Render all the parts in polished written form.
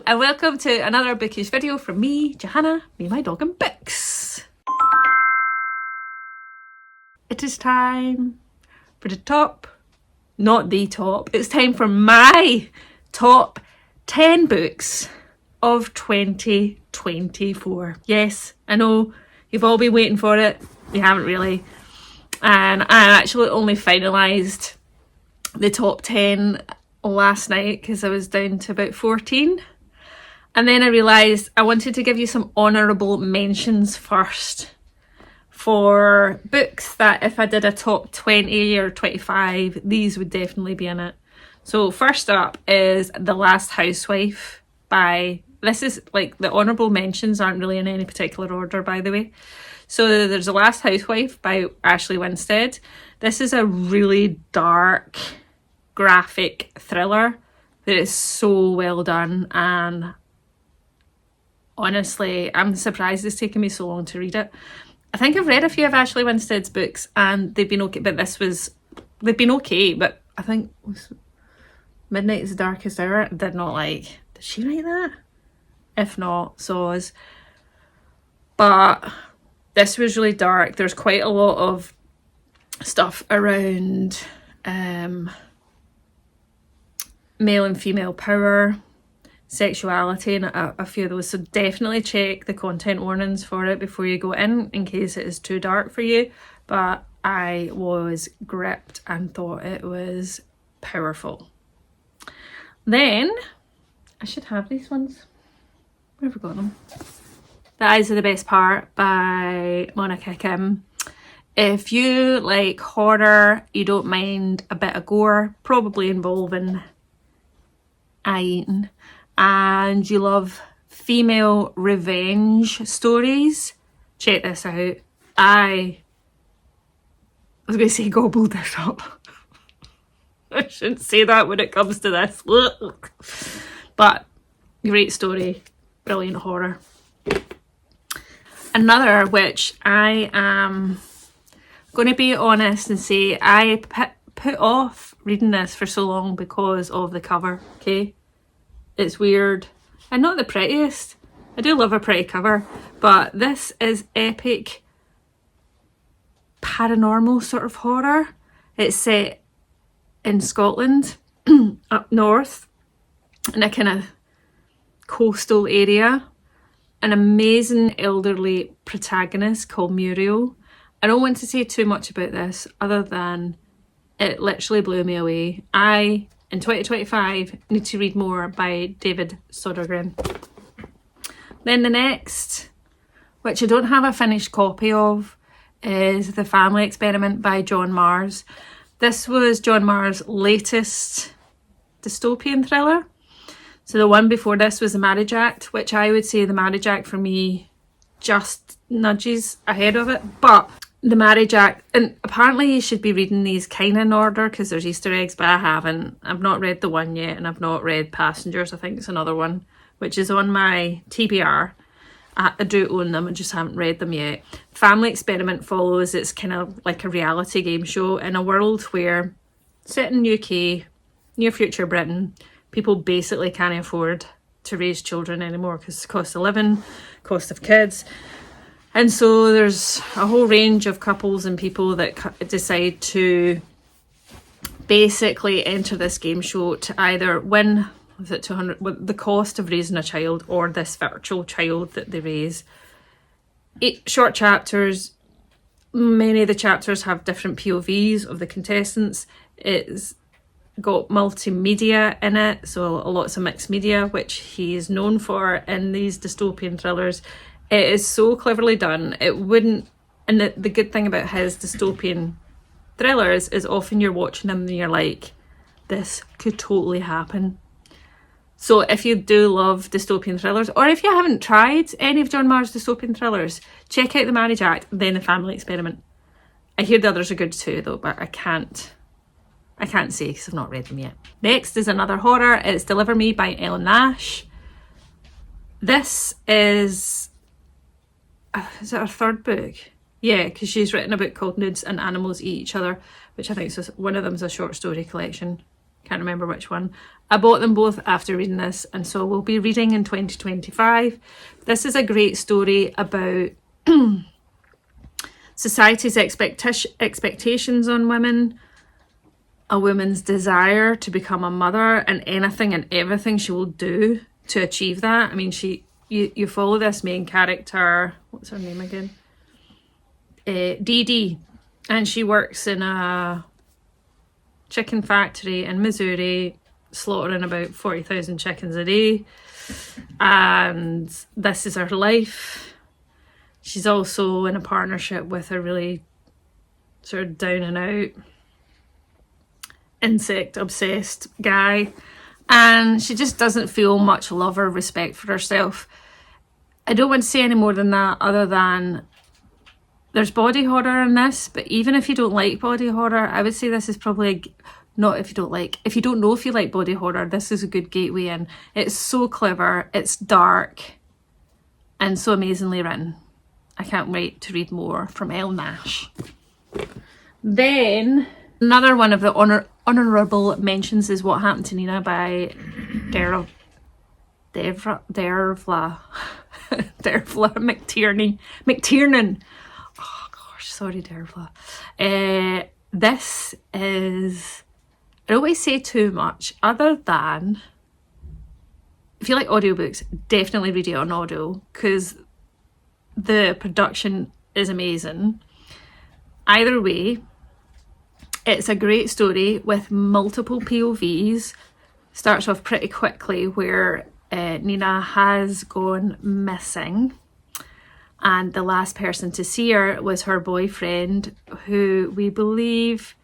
and welcome to another bookish video from me, Johanna, me, my dog and books. It is time for the top, not the top, it's time for my top 10 books of 2024. Yes, I know you've all been waiting for it, you haven't really. And I actually only finalised the top 10 last night because I was down to about 14. And then I realised I wanted to give you some honourable mentions first for books that if I did a top 20 or 25, these would definitely be in it. So first up is The Last Housewife by, this is like the honourable mentions aren't really in any particular order, by the way. So there's The Last Housewife by Ashley Winstead. This is a really dark, graphic thriller that is so well done, and honestly, I'm surprised it's taken me so long to read it. I think I've read a few of Ashley Winstead's books and they've been okay, but they've been okay, but I think Midnight is the Darkest Hour I did not like. Did she write that? If not, Soz. But this was really dark. There's quite a lot of stuff around male and female power, sexuality, and a few of those. So definitely check the content warnings for it before you go in case it is too dark for you. But I was gripped and thought it was powerful. Then, I should have these ones. Where have I got them? The Eyes Are the Best Part by Monika Kim. If you like horror, you don't mind a bit of gore, probably involving eye eating, and you love female revenge stories, check this out. I was going to say gobbled this up. I shouldn't say that when it comes to this. But great story, brilliant horror. Another, which I am going to be honest and say I put off reading this for so long because of the cover, okay? It's weird and not the prettiest. I do love a pretty cover, but this is epic paranormal sort of horror. It's set in Scotland, up north, in a kind of coastal area. An amazing elderly protagonist called Muriel. I don't want to say too much about this other than it literally blew me away. I, in 2025, need to read more by David Sodergren. Then the next, which I don't have a finished copy of, is The Family Experiment by John Marrs. This was John Marrs' latest dystopian thriller. So the one before this was The Marriage Act, which I would say The Marriage Act for me just nudges ahead of it. But The Marriage Act, and apparently you should be reading these kind of in order because there's Easter eggs, but I haven't. I've not read the one yet, and I've not read Passengers. I think it's another one, which is on my TBR. I do own them, I just haven't read them yet. Family Experiment follows, it's kind of like a reality game show in a world where, set in UK, near future Britain, people basically can't afford to raise children anymore because the cost of living, cost of kids. And so there's a whole range of couples and people that decide to basically enter this game show to either win, was it 200, the cost of raising a child or this virtual child that they raise. 8 short chapters. Many of the chapters have different POVs of the contestants. It's got multimedia in it, so lots of mixed media, which he is known for in these dystopian thrillers. It is so cleverly done. It wouldn't, and the good thing about his dystopian thrillers is often you're watching them and you're like, this could totally happen. So if you do love dystopian thrillers, or if you haven't tried any of John Marrs' dystopian thrillers, check out The Marriage Act, then The Family Experiment. I hear the others are good too though, but I can't say because I've not read them yet. Next is another horror. It's Deliver Me by Elle and Nash. This is it her third book? Yeah, because she's written a book called Nudes and Animals Eat Each Other, which I think is one of them is a short story collection. can't remember which one. I bought them both after reading this, and so we'll be reading in 2025. This is a great story about society's expectations on women, a woman's desire to become a mother, and anything and everything she will do to achieve that. I mean, you follow this main character, what's her name again? Dee Dee, and she works in a chicken factory in Missouri, slaughtering about 40,000 chickens a day, and this is her life. She's also in a partnership with a really sort of down and out insect obsessed guy, and she just doesn't feel much love or respect for herself. I don't want to say any more than that, other than there's body horror in this, but even if you don't like body horror, I would say this is probably not if you don't know if you like body horror, this is a good gateway in. It's so clever, it's dark, and so amazingly written. I can't wait to read more from Elle Nash. Then another one of the honourable mentions is What Happened to Nina by Dervla McTiernan. Oh gosh, sorry Dervla. This is, I don't always say too much, other than if you like audiobooks, definitely read it on audio, because the production is amazing. Either way, it's a great story with multiple POVs. Starts off pretty quickly where Nina has gone missing, and the last person to see her was her boyfriend, who we believe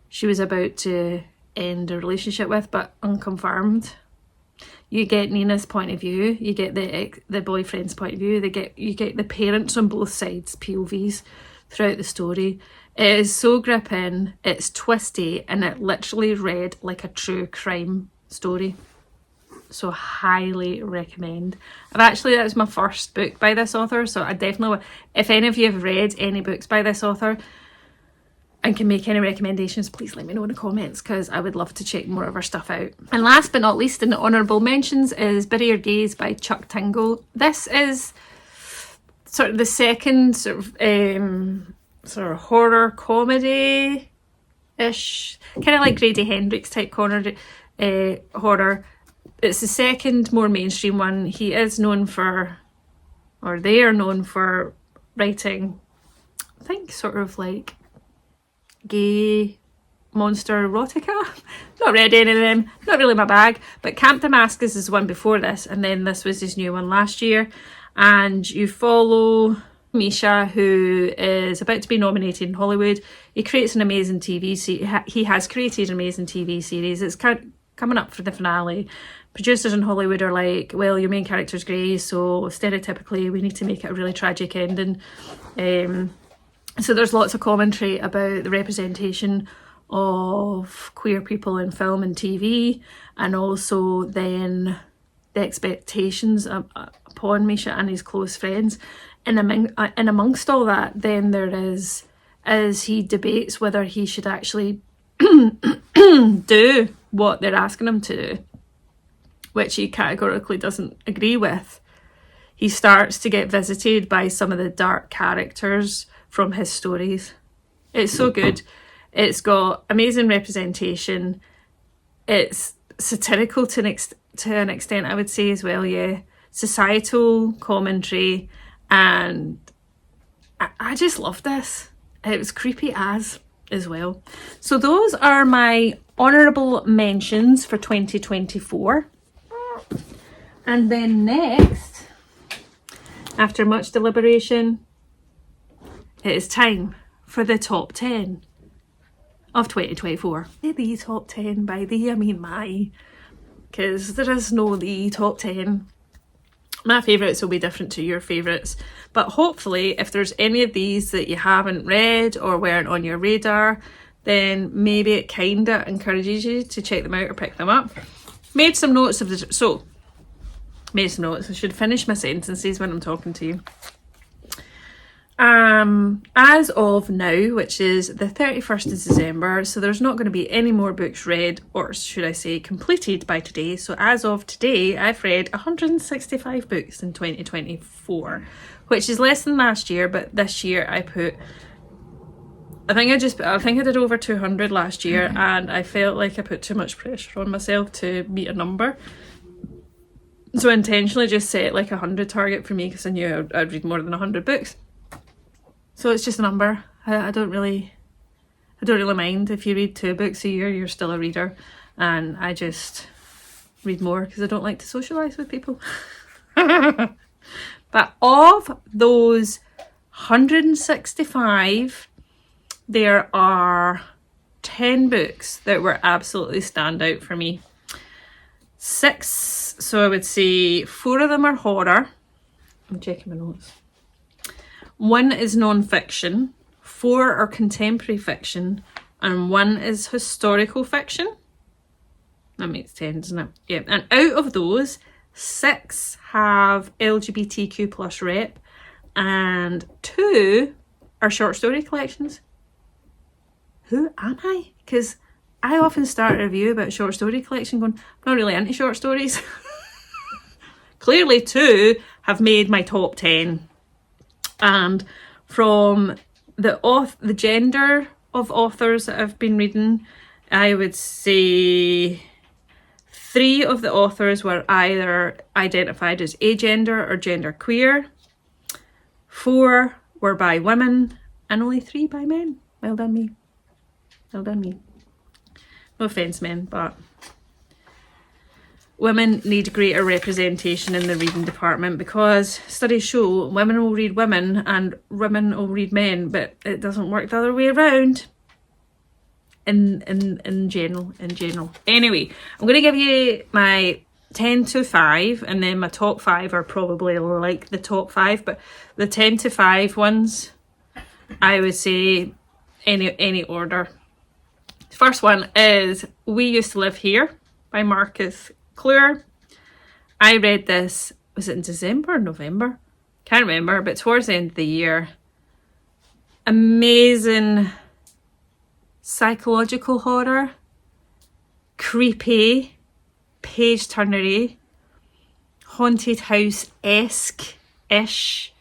she was about to end a relationship with, but unconfirmed. You get Nina's point of view, you get the boyfriend's point of view, you get the parents on both sides, POVs, throughout the story. It is so gripping, it's twisty, and it literally read like a true crime story. So highly recommend. That was my first book by this author, so I definitely, if any of you have read any books by this author and can make any recommendations, please let me know in the comments, because I would love to check more of her stuff out. And last but not least in the honourable mentions is Berrier Gaze by Chuck Tingle. This is sort of the second sort of horror comedy-ish, kind of like Grady Hendrix type horror. It's the second more mainstream one. He is known for, or they are known for writing, I think sort of like gay monster erotica. Not read any of them, not really my bag, but Camp Damascus is one before this, and then this was his new one last year. And you follow Misha, who is about to be nominated in Hollywood. He creates an amazing TV series. He has created an amazing TV series. It's coming up for the finale. Producers in Hollywood are like, well, your main character's grey, so stereotypically we need to make it a really tragic ending. So there's lots of commentary about the representation of queer people in film and TV, and also then the expectations upon Misha and his close friends. And amongst all that, then there is, as he debates whether he should actually do what they're asking him to do, which he categorically doesn't agree with, he starts to get visited by some of the dark characters from his stories. It's so good. It's got amazing representation. It's satirical to an extent, I would say, as well, yeah. Societal commentary, and I just love this. It was creepy as well. So those are my honourable mentions for 2024. And then next, after much deliberation, it is time for the top 10 of 2024. The top 10, by the I mean my, because there is no the top 10. My favourites will be different to your favourites, but hopefully if there's any of these that you haven't read or weren't on your radar, then maybe it kind of encourages you to check them out or pick them up. Made some notes, I should finish my sentences when I'm talking to you. As of now, which is the 31st of December, so there's not going to be any more books read, or should I say completed by today. So as of today, I've read 165 books in 2024, which is less than last year, but this year I think I did over 200 last year, and I felt like I put too much pressure on myself to meet a number. So I intentionally just set like 100 target for me because I knew I'd read more than 100 books. So it's just a number. I don't really mind if you read 2 books a year, you're still a reader. And I just read more because I don't like to socialise with people. But of those 165, there are 10 books that were absolutely stand out for me. 6, so I would say 4 of them are horror. I'm checking my notes. 1 is non-fiction, 4 are contemporary fiction, and 1 is historical fiction. That makes 10, doesn't it? Yeah, and out of those, 6 have LGBTQ plus rep, and 2 are short story collections. Who am I? Because I often start a review about short story collection going, I'm not really into short stories. Clearly 2 have made my top 10. And from the gender of authors that I've been reading, I would say 3 of the authors were either identified as agender or genderqueer. 4 were by women, and only 3 by men. Well done me. Well done me. No offence, men, but women need greater representation in the reading department, because studies show women will read women and women will read men, but it doesn't work the other way around. In general. Anyway, I'm going to give you my 10 to 5, and then my top 5 are probably like the top 5, but the 10 to 5 ones, I would say any order. The first one is We Used to Live Here by Marcus Kliewer. I read this, was it in December or November? Can't remember, but towards the end of the year. Amazing psychological horror, creepy, page-turnery, haunted house-esque-ish,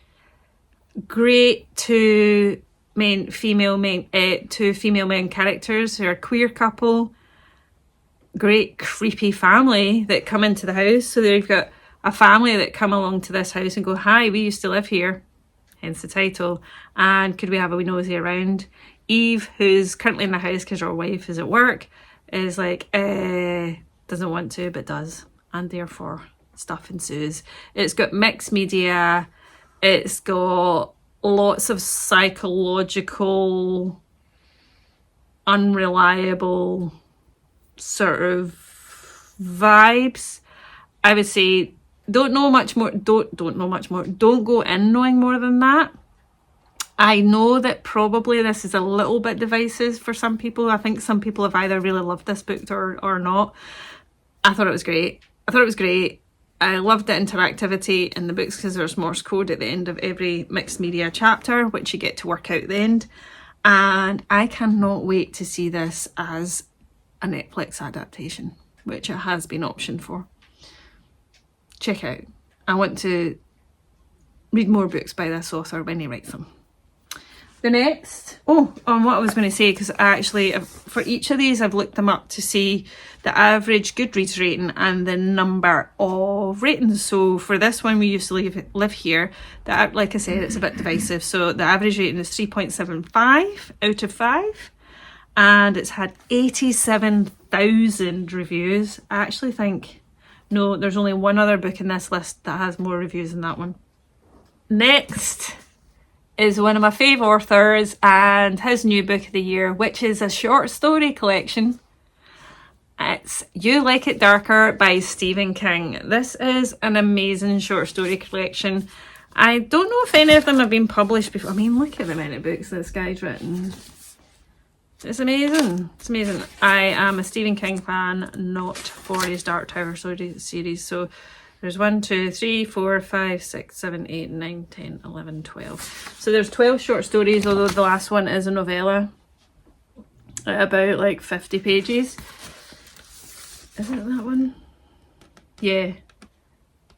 great two female main characters who are a queer couple, great creepy family that come into the house. So they've got a family that come along to this house and go, hi, we used to live here, hence the title, and could we have a wee nosy around? Eve, who's currently in the house because her wife is at work, is like, doesn't want to but does, and therefore stuff ensues. It's got mixed media, it's got lots of psychological, unreliable sort of vibes. I would say don't go in knowing more than that. I know that probably this is a little bit divisive for some people. I think some people have either really loved this book or not. I thought it was great. I loved the interactivity in the books because there's Morse code at the end of every mixed media chapter, which you get to work out at the end. And I cannot wait to see this as a Netflix adaptation, which it has been optioned for. Check out. I want to read more books by this author when he writes them. The next, what I was going to say, because actually for each of these I've looked them up to see the average Goodreads rating and the number of ratings. So for this one, We Used to Live Here, that, like I said, it's a bit divisive. So the average rating is 3.75 out of 5, and it's had 87,000 reviews. I actually think, no, there's only one other book in this list that has more reviews than that one. Next is one of my fave authors and his new book of the year, which is a short story collection. It's You Like It Darker by Stephen King. This is an amazing short story collection. I don't know if any of them have been published before. I mean, look at the many books this guy's written. It's amazing. It's amazing. I am a Stephen King fan, not for his Dark Tower series. So There's 1, 2, 3, 4, 5, 6, 7, 8, 9, 10, 11, 12. So there's 12 short stories, although the last one is a novella at about like 50 pages. Isn't it that one? Yeah,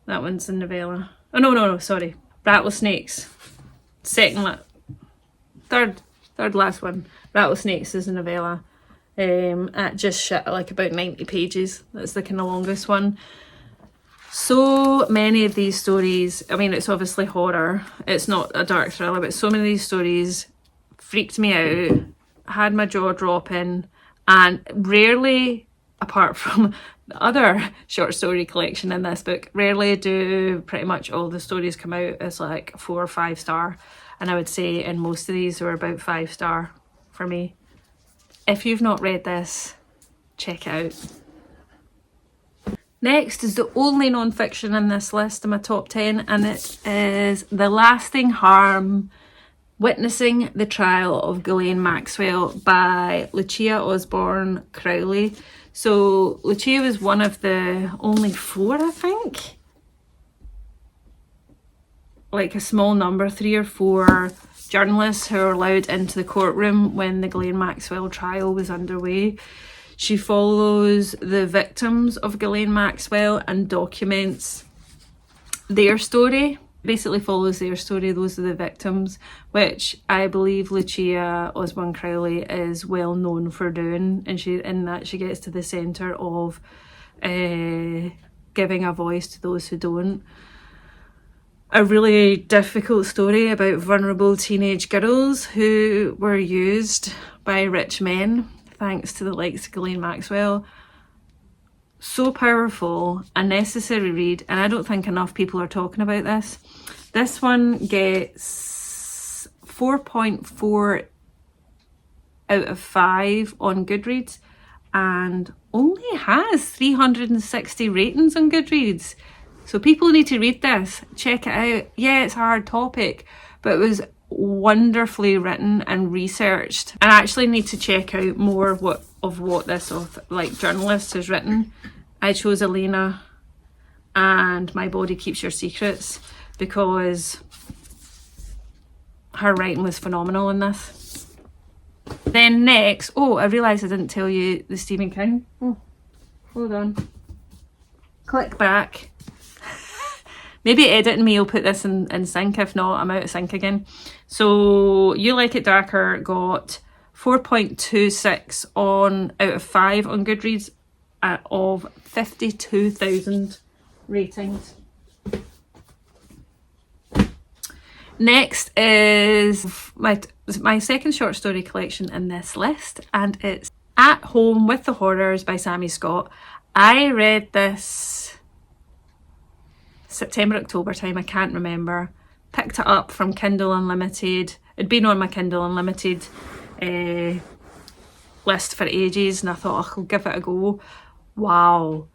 that one's a novella. Oh no, sorry. Rattlesnakes. Third last one. Rattlesnakes is a novella. At just like about 90 pages. That's the kind of longest one. So many of these stories, I mean, it's obviously horror. It's not a dark thriller, but so many of these stories freaked me out, had my jaw dropping, and rarely, apart from the other short story collection in this book, rarely do pretty much all the stories come out as like 4 or 5 star. And I would say in most of these were about 5 star for me. If you've not read this, check it out. Next is the only non-fiction in this list in my top 10, and it is The Lasting Harm, Witnessing the Trial of Ghislaine Maxwell by Lucia Osborne-Crowley. So Lucia was one of the only 4, I think. Like a small number, 3 or 4 journalists who were allowed into the courtroom when the Ghislaine Maxwell trial was underway. She follows the victims of Ghislaine Maxwell and documents their story. Basically follows their story. Those are the victims, which I believe Lucia Osborne-Crowley is well known for doing, and she gets to the centre of giving a voice to those who don't. A really difficult story about vulnerable teenage girls who were used by rich men, thanks to the likes of Ghislaine Maxwell. So powerful, a necessary read, and I don't think enough people are talking about this. This one gets 4.4 out of 5 on Goodreads and only has 360 ratings on Goodreads. So people need to read this, check it out. Yeah, it's a hard topic, but it was wonderfully written and researched. I actually need to check out more of what this journalist has written. I chose Elena and My Body Keeps Your Secrets because her writing was phenomenal in this. Then next, I realised I didn't tell you the Stephen King. Oh, hold on. Click back. Maybe editing me will put this in sync. If not, I'm out of sync again. So You Like It Darker got 4.26 out of 5 on Goodreads of 52,000 ratings. Next is my second short story collection in this list, and it's At Home with the Horrors by Sammy Scott. I read this September, October time, I can't remember. Picked it up from Kindle Unlimited. It'd been on my Kindle Unlimited list for ages, and I thought, I'll give it a go. Wow.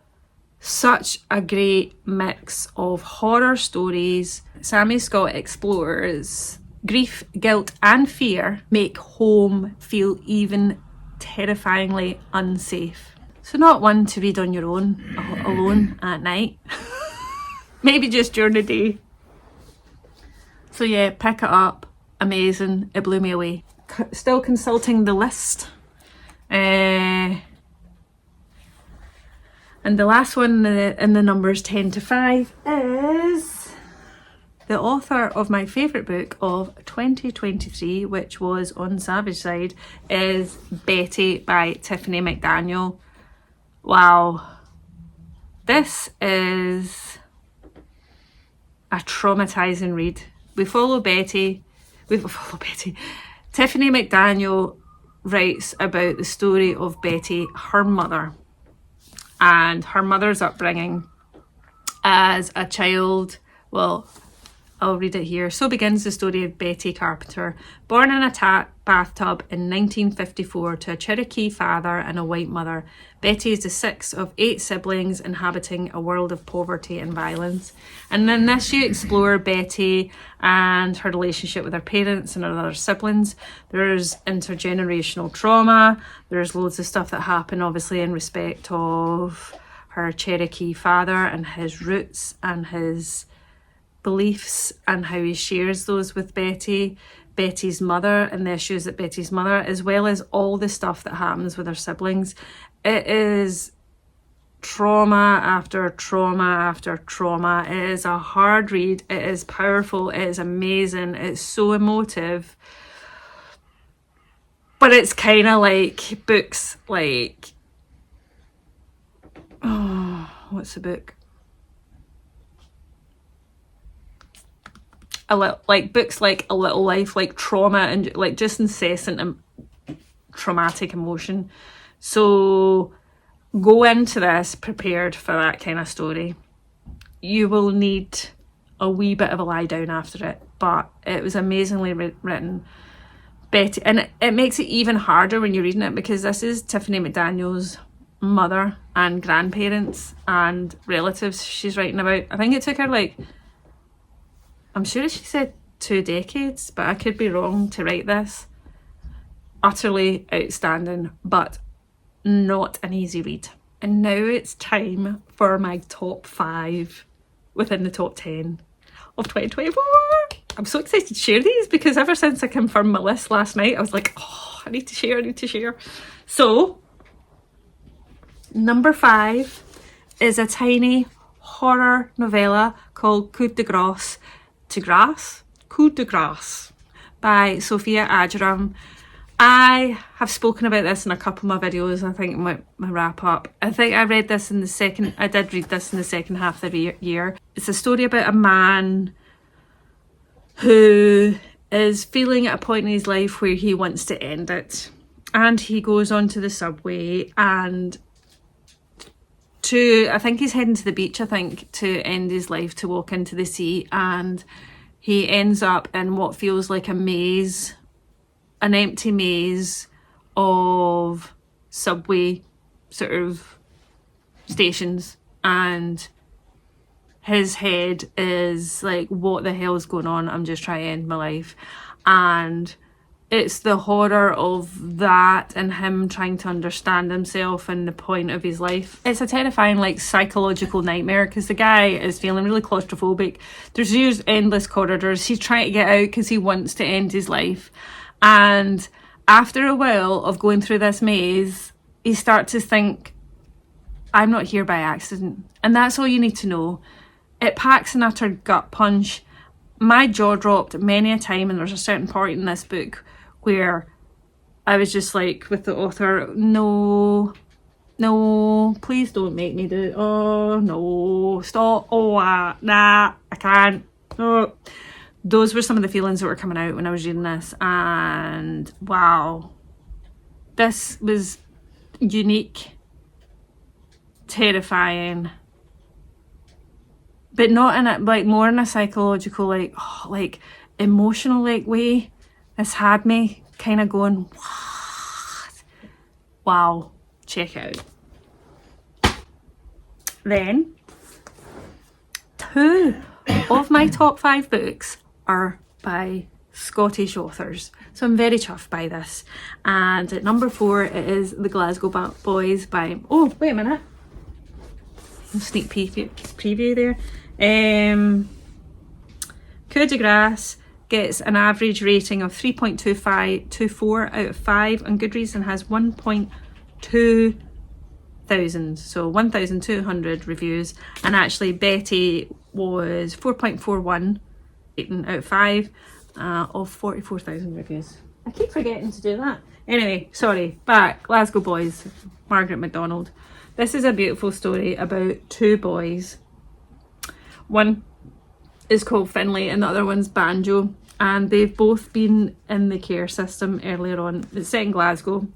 Such a great mix of horror stories. Sammy Scott explores grief, guilt and fear make home feel even terrifyingly unsafe. So not one to read on your own, alone at night. Maybe just during the day. So yeah, pick it up. Amazing. It blew me away. Still consulting the list. And the last one in the numbers 10 to 5 is the author of my favourite book of 2023, which was On Savage Side, is Betty by Tiffany McDaniel. Wow. This is a traumatising read. We follow Betty. Tiffany McDaniel writes about the story of Betty, her mother, and her mother's upbringing as a child. Well, I'll read it here. So begins the story of Betty Carpenter, born in a bathtub in 1954 to a Cherokee father and a white mother. Betty is the 6th of 8 siblings inhabiting a world of poverty and violence. And in this you explore Betty and her relationship with her parents and her other siblings. There's intergenerational trauma. There's loads of stuff that happen obviously in respect of her Cherokee father and his roots and his beliefs and how he shares those with Betty, Betty's mother and the issues that Betty's mother, as well as all the stuff that happens with her siblings. It is trauma after trauma after trauma. It is a hard read. It is powerful. It is amazing. It's so emotive. But it's kind of like books like, oh, what's the book? Like books like A Little Life, like trauma and like just incessant and traumatic emotion. So go into this prepared for that kind of story. You will need a wee bit of a lie down after it, but it was amazingly written. Betty, and it makes it even harder when you're reading it because this is Tiffany McDaniel's mother and grandparents and relatives she's writing about. I think it took her like, I'm sure she said 2 decades, but I could be wrong, to write this. Utterly outstanding, but not an easy read. And now it's time for my top 5 within the top 10 of 2024. I'm so excited to share these because ever since I confirmed my list last night, I was like, oh, I need to share. So, number 5 is a tiny horror novella called Coup de Grâce, by Sofia Ajram. I have spoken about this in a couple of my videos. I think my wrap up. I think I did read this in the second half of the year. It's a story about a man who is feeling at a point in his life where he wants to end it. And he goes onto the subway and I think he's heading to the beach, to end his life, to walk into the sea. And he ends up in what feels like a maze, an empty maze of subway sort of stations, and his head is like, what the hell is going on? I'm just trying to end my life. And it's the horror of that and him trying to understand himself and the point of his life. It's a terrifying like psychological nightmare because the guy is feeling really claustrophobic. There's these endless corridors. He's trying to get out because he wants to end his life. And after a while of going through this maze, he starts to think, I'm not here by accident. And that's all you need to know. It packs an utter gut punch. My jaw dropped many a time, and there's a certain part in this book where I was just like, with the author, no, please don't make me do it. Oh, no, stop. Oh, nah, I can't. Oh. Those were some of the feelings that were coming out when I was reading this, and wow, this was unique, terrifying, but not in a, like, more in a psychological, like, emotional, like, way. This had me kind of going, what? Wow, check it out. Then, 2 of my top 5 books are by Scottish authors, so I'm very chuffed by this. And at number 4 it is The Glasgow Boys by, oh wait a minute, sneak preview there. Coup de Grâce gets an average rating of 3.24 out of 5 on Goodreads and has 1.2 thousand, so 1,200 reviews. And actually Betty was 4.41 out of 5 of 44,000 reviews. I keep forgetting to do that. Anyway, sorry, back. Glasgow Boys, Margaret McDonald. This is a beautiful story about 2 boys. One is called Finlay and the other one's Banjo, and they've both been in the care system earlier on. It's set in Glasgow,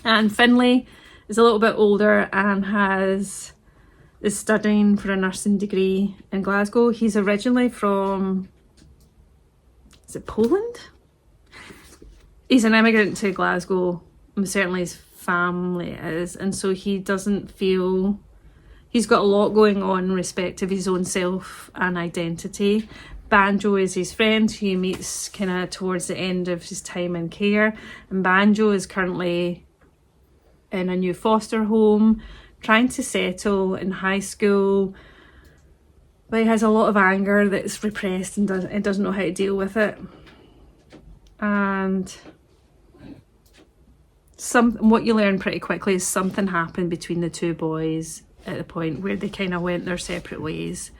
and Finlay is a little bit older and is studying for a nursing degree in Glasgow. He's originally from, is it Poland? He's an immigrant to Glasgow, and certainly his family is, and so he doesn't feel, he's got a lot going on in respect of his own self and identity. Banjo is his friend who he meets kind of towards the end of his time in care, and Banjo is currently in a new foster home, trying to settle in high school, but he has a lot of anger that's repressed and doesn't know how to deal with it. And what you learn pretty quickly is something happened between the two boys at the point where they kind of went their separate ways.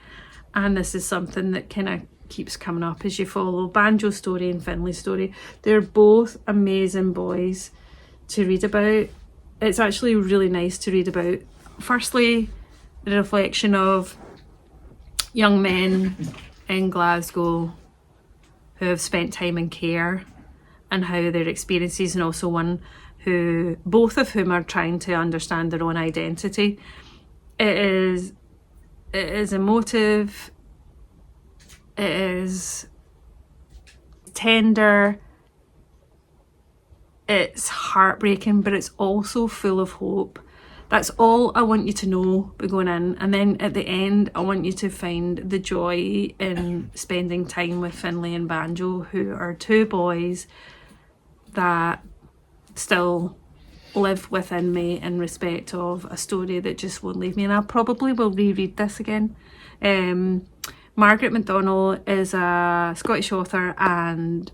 And this is something that kind of keeps coming up as you follow Banjo's story and Finley's story. They're both amazing boys to read about. It's actually really nice to read about. Firstly, the reflection of young men in Glasgow who have spent time in care and how their experiences, and also one who, both of whom are trying to understand their own identity. It is emotive, it is tender, it's heartbreaking, but it's also full of hope. That's all I want you to know by going in. And then at the end, I want you to find the joy in spending time with Finley and Banjo, who are two boys that still live within me in respect of a story that just won't leave me. And I probably will reread this again. Margaret McDonald is a Scottish author, and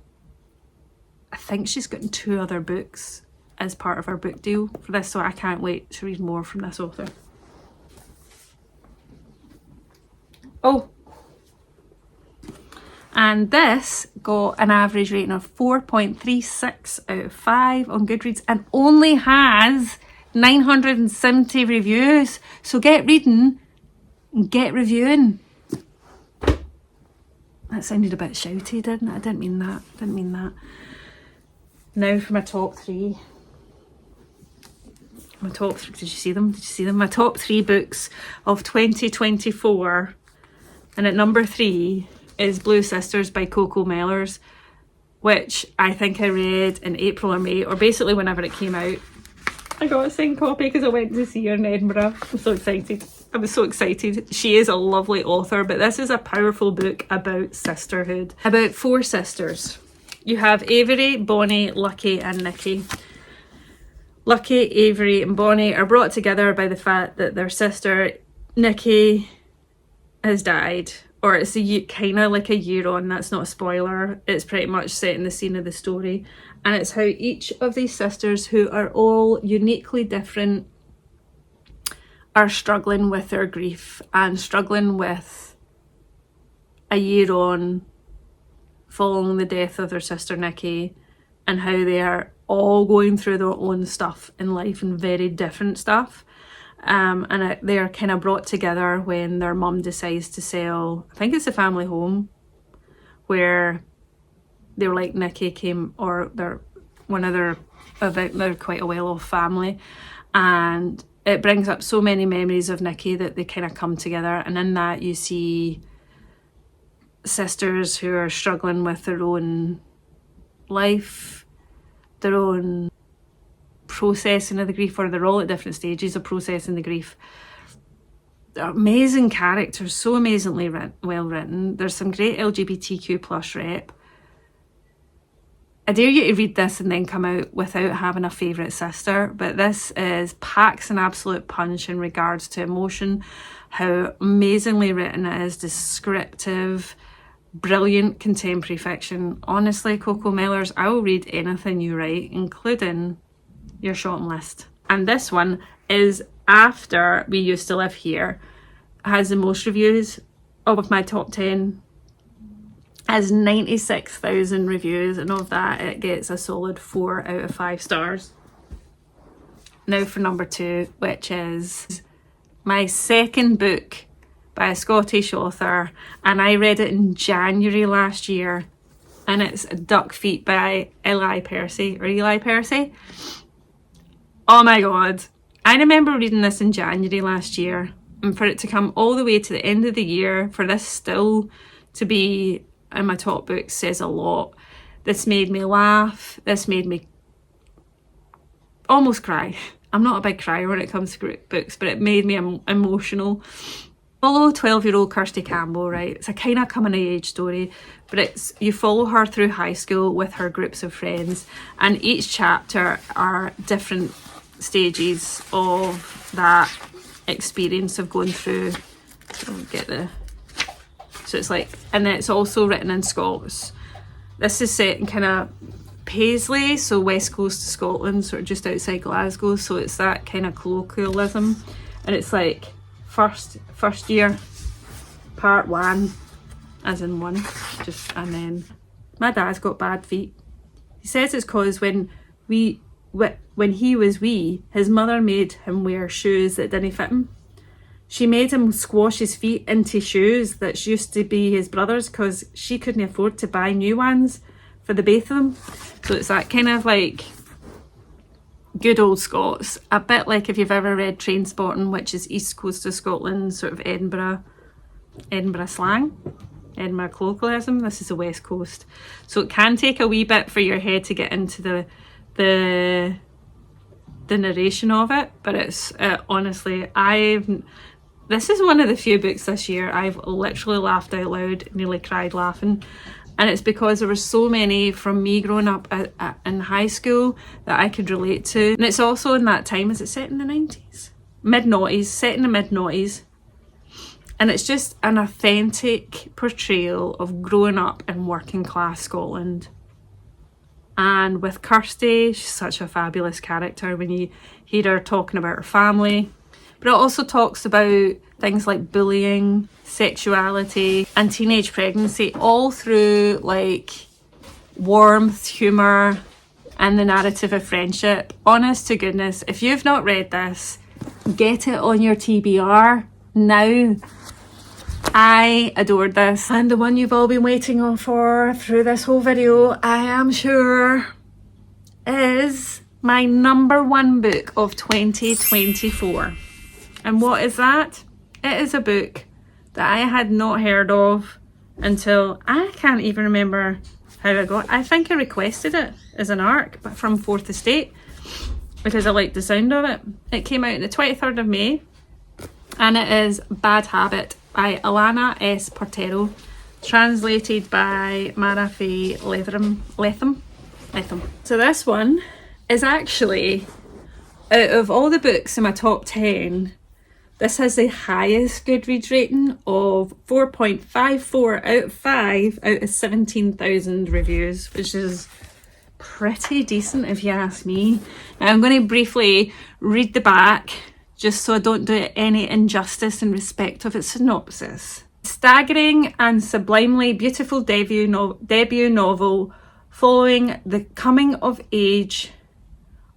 I think she's gotten 2 other books as part of our book deal for this, so I can't wait to read more from this author. Oh, and this got an average rating of 4.36 out of 5 on Goodreads and only has 970 reviews. So get reading and get reviewing. That sounded a bit shouty, didn't it? I didn't mean that. Now for my top 3. Did you see them? My top 3 books of 2024. And at number 3 is Blue Sisters by Coco Mellors, which I think I read in April or May, or basically whenever it came out. I got a signed copy because I went to see her in Edinburgh. I'm so excited. I was so excited. She is a lovely author, but this is a powerful book about sisterhood. About 4 sisters. You have Avery, Bonnie, Lucky and Nikki. Lucky, Avery and Bonnie are brought together by the fact that their sister Nikki has died, or it's kind of like a year on. That's not a spoiler. It's pretty much setting the scene of the story, and it's how each of these sisters, who are all uniquely different, are struggling with their grief and struggling with a year on following the death of their sister Nikki, and how they are all going through their own stuff in life and very different stuff. And they are kind of brought together when their mum decides to sell, I think it's a family home, where they were like Nikki came, or they're quite a well-off family, and it brings up so many memories of Nikki that they kind of come together. And in that you see sisters who are struggling with their own life, their own processing of the grief, or they're all at different stages of processing the grief. They're amazing characters, so amazingly well written. There's some great LGBTQ plus rep. I dare you to read this and then come out without having a favourite sister, but this packs an absolute punch in regards to emotion, how amazingly written it is, descriptive, brilliant contemporary fiction. Honestly, Coco Mellors, I will read anything you write, including your shopping list. And this one is after We Used to Live Here. It has the most reviews of my top 10. Has 96,000 reviews, and of that it gets a solid 4 out of 5 stars. Now for number 2, which is my second book by a Scottish author, and I read it in January last year, and it's Duck Feet by Eli Percy. Oh my god, I remember reading this in January last year, and for it to come all the way to the end of the year, for this still to be in my top books, says a lot. This made me laugh, this made me almost cry. I'm not a big crier when it comes to books, but it made me emotional. Follow 12-year-old Kirsty Campbell, right? It's a kind of coming of age story, but you follow her through high school with her groups of friends, and each chapter are different stages of that experience of going through. So it's like, and then it's also written in Scots. This is set in kind of Paisley, so west coast of Scotland, sort of just outside Glasgow. So it's that kind of colloquialism, and it's like first year, part 1, as in one, just, and then my dad's got bad feet. He says it's cause when he was wee, his mother made him wear shoes that didn't fit him. She made him squash his feet into shoes that used to be his brother's because she couldn't afford to buy new ones for the both of them. So it's that kind of like good old Scots. A bit like if you've ever read Trainspotting, which is east coast of Scotland, sort of Edinburgh slang, Edinburgh colloquialism. This is the west coast. So it can take a wee bit for your head to get into the narration of it, but it's honestly, this is one of the few books this year I've literally laughed out loud, nearly cried laughing. And it's because there were so many from me growing up in high school that I could relate to. And it's also in that time, is it set in the 90s? Mid-noughties, set in the mid-noughties. And it's just an authentic portrayal of growing up in working class Scotland. And with Kirsty, she's such a fabulous character when you hear her talking about her family. But it also talks about things like bullying, sexuality, and teenage pregnancy, all through like warmth, humour, and the narrative of friendship. Honest to goodness, if you've not read this, get it on your TBR now. I adored this, and the one you've all been waiting on for through this whole video, I am sure, is my #1 book of 2024. And what is that? It is a book that I had not heard of until, I can't even remember how I got. I think I requested it as an ARC, but from 4th Estate, because I liked the sound of it. It came out on the 23rd of May, and it is Bad Habit by Alana S. Portero, translated by Mara Faye Letham. So this one is actually, out of all the books in my top 10, this has the highest Goodreads rating of 4.54 out of 5 out of 17,000 reviews, which is pretty decent if you ask me. Now I'm going to briefly read the back, just so I don't do it any injustice in respect of its synopsis. Staggering and sublimely beautiful debut novel following the coming of age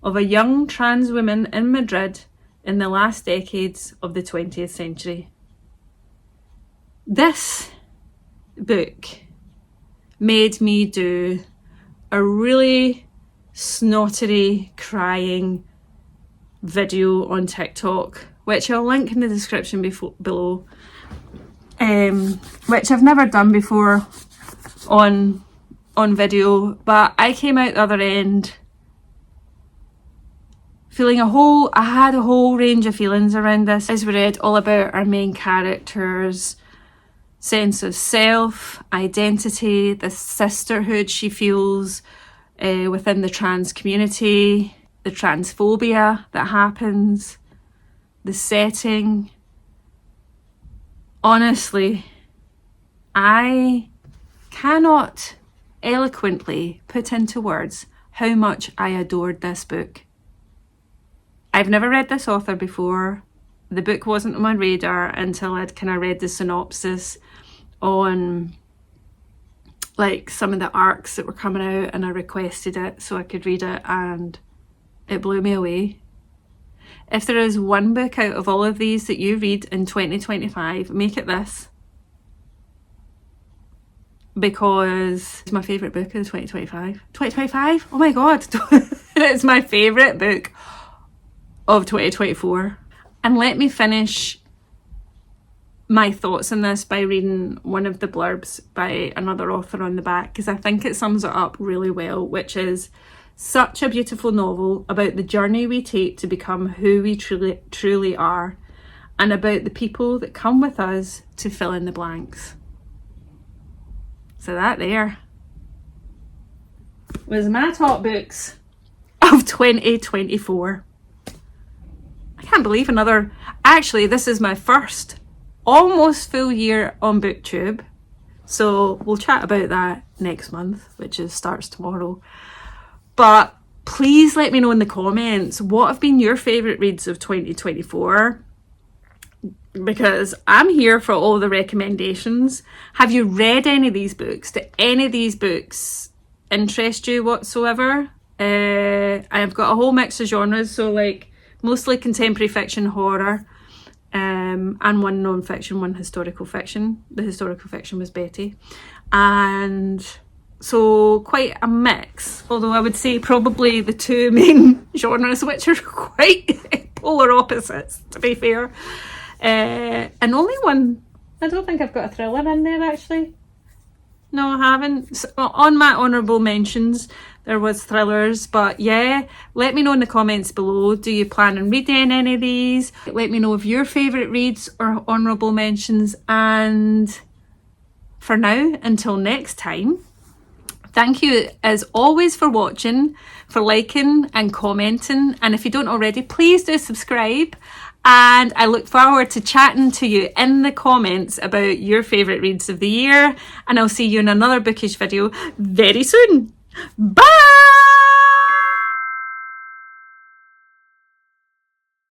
of a young trans woman in Madrid in the last decades of the 20th century. This book made me do a really snottery crying video on TikTok, which I'll link in the description below, which I've never done before on video, but I came out the other end feeling I had a whole range of feelings around this. As we read all about our main character's sense of self, identity, the sisterhood she feels within the trans community, the transphobia that happens, the setting. Honestly, I cannot eloquently put into words how much I adored this book. I've never read this author before. The book wasn't on my radar until I'd kind of read the synopsis on like some of the arcs that were coming out, and I requested it so I could read it, and it blew me away. If there is one book out of all of these that you read in 2025, make it this. Because it's my favourite book of 2025. 2025? Oh my god. It's my favourite book of 2024. And let me finish my thoughts on this by reading one of the blurbs by another author on the back, because I think it sums it up really well, which is such a beautiful novel about the journey we take to become who we truly are, and about the people that come with us to fill in the blanks. So that there was my top books of 2024. I can't believe another, actually this is my first almost full year on BookTube, so we'll chat about that next month, which starts tomorrow. But please let me know in the comments, what have been your favourite reads of 2024? Because I'm here for all the recommendations. Have you read any of these books? Do any of these books interest you whatsoever? I've got a whole mix of genres, so like mostly contemporary fiction, horror, and one non-fiction, one historical fiction. The historical fiction was Betty. And so quite a mix, although I would say probably the two main genres, which are quite polar opposites, to be fair. And only one, I don't think I've got a thriller in there actually. No, I haven't. So, on my honourable mentions, there was thrillers, but yeah, let me know in the comments below. Do you plan on reading any of these? Let me know of your favourite reads or honourable mentions. And for now, until next time, thank you as always for watching, for liking and commenting. And if you don't already, please do subscribe. And I look forward to chatting to you in the comments about your favourite reads of the year. And I'll see you in another bookish video very soon. Bye!